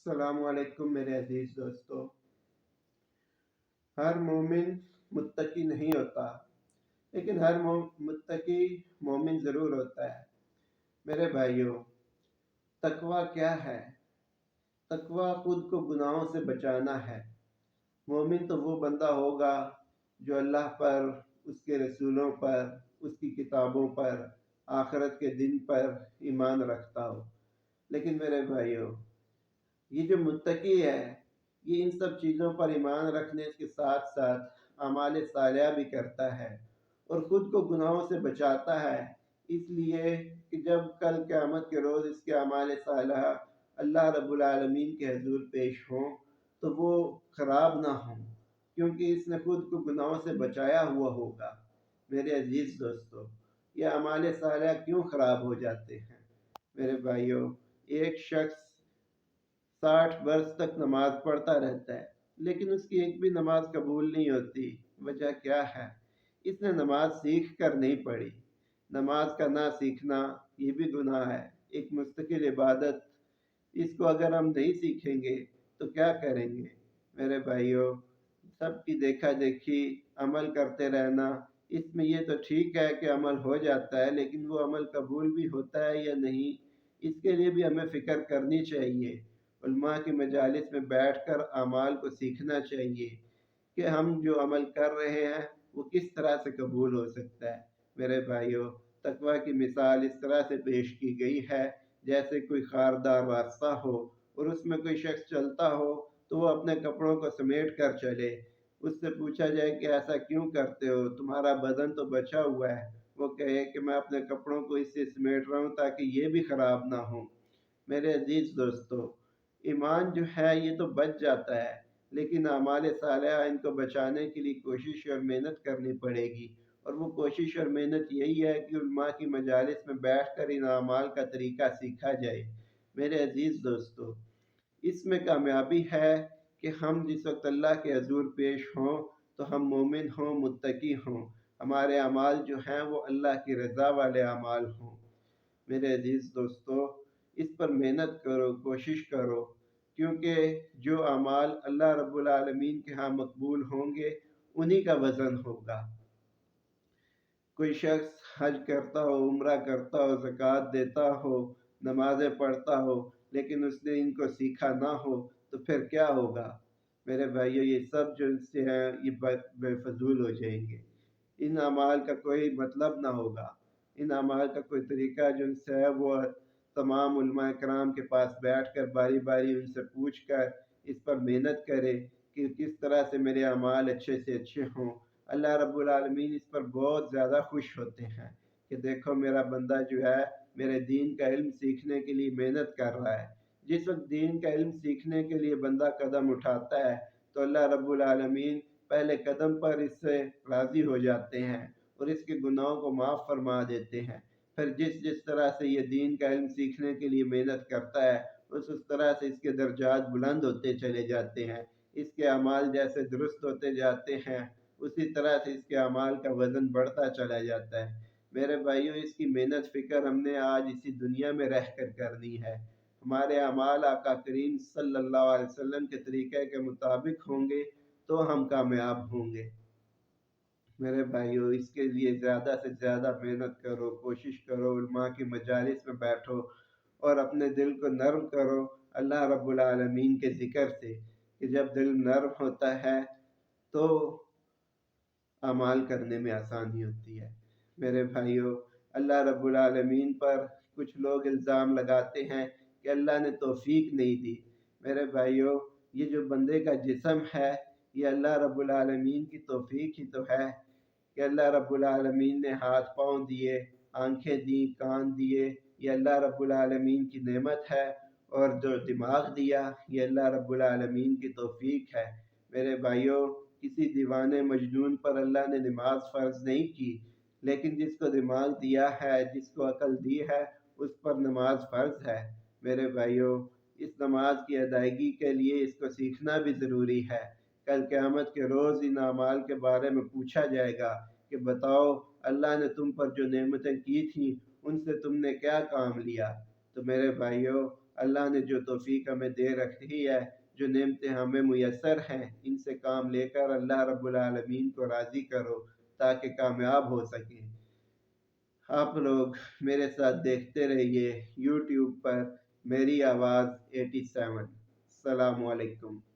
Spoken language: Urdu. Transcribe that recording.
السلام علیکم میرے عزیز دوستو۔ ہر مومن متقی نہیں ہوتا، لیکن ہر متقی مومن ضرور ہوتا ہے۔ میرے بھائیوں، تقوی کیا ہے؟ تقوی خود کو گناہوں سے بچانا ہے۔ مومن تو وہ بندہ ہوگا جو اللہ پر، اس کے رسولوں پر، اس کی کتابوں پر، آخرت کے دن پر ایمان رکھتا ہو۔ لیکن میرے بھائیوں، یہ جو متقی ہے، یہ ان سب چیزوں پر ایمان رکھنے کے ساتھ ساتھ اعمال صالحہ بھی کرتا ہے اور خود کو گناہوں سے بچاتا ہے، اس لیے کہ جب کل قیامت کے روز اس کے اعمال صالحہ اللہ رب العالمین کے حضور پیش ہوں تو وہ خراب نہ ہوں، کیونکہ اس نے خود کو گناہوں سے بچایا ہوا ہوگا۔ میرے عزیز دوستو، یہ اعمال صالحہ کیوں خراب ہو جاتے ہیں؟ میرے بھائیوں، ایک شخص 60 برس تک نماز پڑھتا رہتا ہے، لیکن اس کی ایک بھی نماز قبول نہیں ہوتی۔ وجہ کیا ہے؟ اس نے نماز سیکھ کر نہیں پڑھی۔ نماز کا نہ سیکھنا یہ بھی گناہ ہے، ایک مستقل عبادت۔ اس کو اگر ہم نہیں سیکھیں گے تو کیا کریں گے؟ میرے بھائیوں، سب کی دیکھا دیکھی عمل کرتے رہنا، اس میں یہ تو ٹھیک ہے کہ عمل ہو جاتا ہے، لیکن وہ عمل قبول بھی ہوتا ہے یا نہیں، اس کے لیے بھی ہمیں فکر کرنی چاہیے۔ علماء کی مجالس میں بیٹھ کر اعمال کو سیکھنا چاہیے کہ ہم جو عمل کر رہے ہیں وہ کس طرح سے قبول ہو سکتا ہے۔ میرے بھائیوں، تقوی کی مثال اس طرح سے پیش کی گئی ہے جیسے کوئی خاردار راستہ ہو اور اس میں کوئی شخص چلتا ہو تو وہ اپنے کپڑوں کو سمیٹ کر چلے۔ اس سے پوچھا جائے کہ ایسا کیوں کرتے ہو، تمہارا بدن تو بچا ہوا ہے، وہ کہے کہ میں اپنے کپڑوں کو اس سے سمیٹ رہا ہوں تاکہ یہ بھی خراب نہ ہوں۔ میرے عزیز دوستو، ایمان جو ہے یہ تو بچ جاتا ہے، لیکن اعمال صالحہ ان کو بچانے کے لیے کوشش اور محنت کرنی پڑے گی، اور وہ کوشش اور محنت یہی ہے کہ علماء کی مجالس میں بیٹھ کر ان اعمال کا طریقہ سیکھا جائے۔ میرے عزیز دوستو، اس میں کامیابی ہے کہ ہم جس وقت اللہ کے حضور پیش ہوں تو ہم مومن ہوں، متقی ہوں، ہمارے اعمال جو ہیں وہ اللہ کی رضا والے اعمال ہوں۔ میرے عزیز دوستو، اس پر محنت کرو، کوشش کرو، کیونکہ جو اعمال اللہ رب العالمین کے ہاں مقبول ہوں گے انہی کا وزن ہوگا۔ کوئی شخص حج کرتا ہو، عمرہ کرتا ہو، زکوٰۃ دیتا ہو، نمازیں پڑھتا ہو، لیکن اس نے ان کو سیکھا نہ ہو تو پھر کیا ہوگا؟ میرے بھائیو، یہ سب جو ان سے ہیں یہ بے فضول ہو جائیں گے، ان اعمال کا کوئی مطلب نہ ہوگا۔ ان اعمال کا کوئی طریقہ جو ان سے ہے وہ تمام علماء کرام کے پاس بیٹھ کر باری باری ان سے پوچھ کر اس پر محنت کرے کہ کس طرح سے میرے اعمال اچھے سے اچھے ہوں۔ اللہ رب العالمین اس پر بہت زیادہ خوش ہوتے ہیں کہ دیکھو میرا بندہ جو ہے میرے دین کا علم سیکھنے کے لیے محنت کر رہا ہے۔ جس وقت دین کا علم سیکھنے کے لیے بندہ قدم اٹھاتا ہے تو اللہ رب العالمین پہلے قدم پر اس سے راضی ہو جاتے ہیں اور اس کے گناہوں کو معاف فرما دیتے ہیں۔ پھر جس طرح سے یہ دین کا علم سیکھنے کے لیے محنت کرتا ہے اس طرح سے اس کے درجات بلند ہوتے چلے جاتے ہیں، اس کے اعمال جیسے درست ہوتے جاتے ہیں اسی طرح سے اس کے اعمال کا وزن بڑھتا چلا جاتا ہے۔ میرے بھائیوں، اس کی محنت فکر ہم نے آج اسی دنیا میں رہ کر کرنی ہے۔ ہمارے اعمال آقا کریم صلی اللہ علیہ وسلم کے طریقے کے مطابق ہوں گے تو ہم کامیاب ہوں گے۔ میرے بھائیوں، اس کے لیے زیادہ سے زیادہ محنت کرو، کوشش کرو، علماء کی مجالس میں بیٹھو اور اپنے دل کو نرم کرو اللہ رب العالمین کے ذکر سے، کہ جب دل نرم ہوتا ہے تو اعمال کرنے میں آسانی ہوتی ہے۔ میرے بھائیوں، اللہ رب العالمین پر کچھ لوگ الزام لگاتے ہیں کہ اللہ نے توفیق نہیں دی۔ میرے بھائیوں، یہ جو بندے کا جسم ہے یہ اللہ رب العالمین کی توفیق ہی تو ہے کہ اللہ رب العالمین نے ہاتھ پاؤں دیے، آنکھیں دیں، کان دیے، یہ اللہ رب العالمین کی نعمت ہے، اور جو دماغ دیا یہ اللہ رب العالمین کی توفیق ہے۔ میرے بھائیوں، کسی دیوانے مجنون پر اللہ نے نماز فرض نہیں کی، لیکن جس کو دماغ دیا ہے، جس کو عقل دی ہے، اس پر نماز فرض ہے۔ میرے بھائیوں، اس نماز کی ادائیگی کے لیے اس کو سیکھنا بھی ضروری ہے۔ کل قیامت کے روز ان اعمال کے بارے میں پوچھا جائے گا کہ بتاؤ اللہ نے تم پر جو نعمتیں کی تھیں ان سے تم نے کیا کام لیا؟ تو میرے بھائیوں، اللہ نے جو توفیق ہمیں دے رکھی ہے، جو نعمتیں ہمیں میسر ہیں، ان سے کام لے کر اللہ رب العالمین کو راضی کرو تاکہ کامیاب ہو سکیں۔ آپ لوگ میرے ساتھ دیکھتے رہیے یوٹیوب پر میری آواز 87۔ السلام علیکم۔